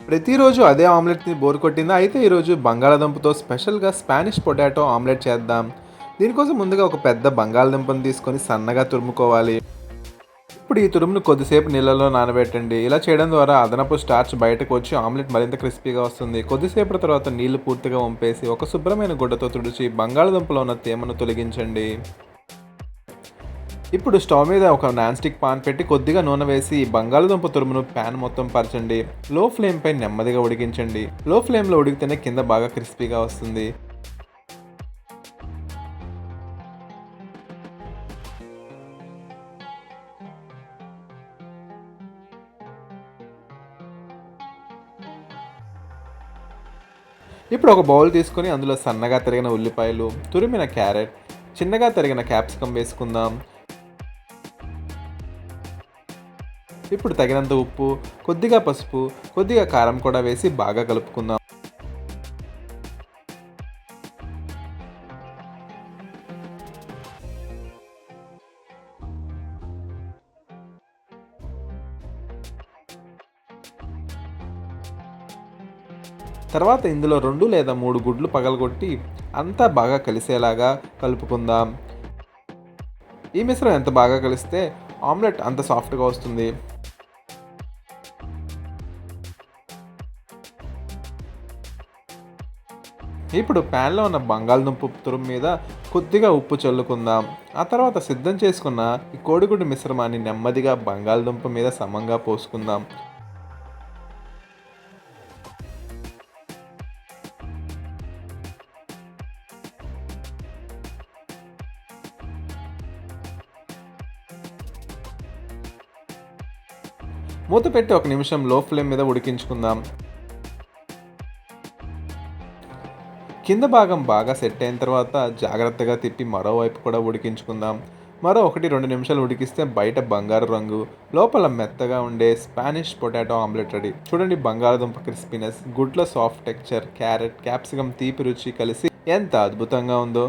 ప్రతిరోజు అదే ఆమ్లెట్‌ని బోర్ కొట్టిందా? అయితే ఈరోజు బంగాళాదుంపతో స్పెషల్‌గా స్పానిష్ పొటాటో ఆమ్లెట్ చేద్దాం. దీనికోసం ముందుగా ఒక పెద్ద బంగాళదుంపను తీసుకొని సన్నగా తురుముకోవాలి. ఇప్పుడు ఈ తురుమును కొద్దిసేపు నీళ్ళలో నానబెట్టండి. ఇలా చేయడం ద్వారా అదనపు స్టార్చ్ బయటకు వచ్చి ఆమ్లెట్ మరింత క్రిస్పీగా వస్తుంది. కొద్దిసేపటి తర్వాత నీళ్లు పూర్తిగా వంపేసి ఒక శుభ్రమైన గుడ్డతో తుడిచి బంగాళాదుంపలో ఉన్న తేమను తొలగించండి. ఇప్పుడు స్టవ్ మీద ఒక నాన్ స్టిక్ పాన్ పెట్టి కొద్దిగా నూనె వేసి ఈ బంగాళదుంప తురుమును ప్యాన్ మొత్తం పరచండి. లో ఫ్లేమ్ పై నెమ్మదిగా ఉడికించండి. లో ఫ్లేమ్లో ఉడికితేనే కింద బాగా క్రిస్పీగా వస్తుంది. ఇప్పుడు ఒక బౌల్ తీసుకొని అందులో సన్నగా తరిగిన ఉల్లిపాయలు, తురిమిన క్యారెట్, చిన్నగా తరిగిన క్యాప్సికం వేసుకుందాం. ఇప్పుడు తగినంత ఉప్పు, కొద్దిగా పసుపు, కొద్దిగా కారం కూడా వేసి బాగా కలుపుకుందాం. తర్వాత ఇందులో 2 లేదా 3 గుడ్లు పగలగొట్టి అంతా బాగా కలిసేలాగా కలుపుకుందాం. ఈ మిశ్రమం ఎంత బాగా కలిస్తే ఆమ్లెట్ అంత సాఫ్ట్‌గా వస్తుంది. ఇప్పుడు ప్యాన్లో ఉన్న బంగాళదుంప తురుము మీద కొద్దిగా ఉప్పు చల్లుకుందాం. ఆ తర్వాత సిద్ధం చేసుకున్న ఈ కోడిగుడ్డు మిశ్రమాన్ని నెమ్మదిగా బంగాళదుంప మీద సమంగా పోసుకుందాం. మూత పెట్టి ఒక నిమిషం లో ఫ్లేమ్ మీద ఉడికించుకుందాం. కింద భాగం బాగా సెట్ అయిన తర్వాత జాగ్రత్తగా తిప్పి మరోవైపు కూడా ఉడికించుకుందాం. మరో 1-2 నిమిషాలు ఉడికిస్తే బయట బంగారు రంగు, లోపల మెత్తగా ఉండే స్పానిష్ పొటాటో ఆమ్లెట్ రెడీ. చూడండి, బంగాళదుంప క్రిస్పీనెస్, గుడ్ల సాఫ్ట్ టెక్స్చర్, క్యారెట్, క్యాప్సికం తీపి రుచి కలిసి ఎంత అద్భుతంగా ఉందో.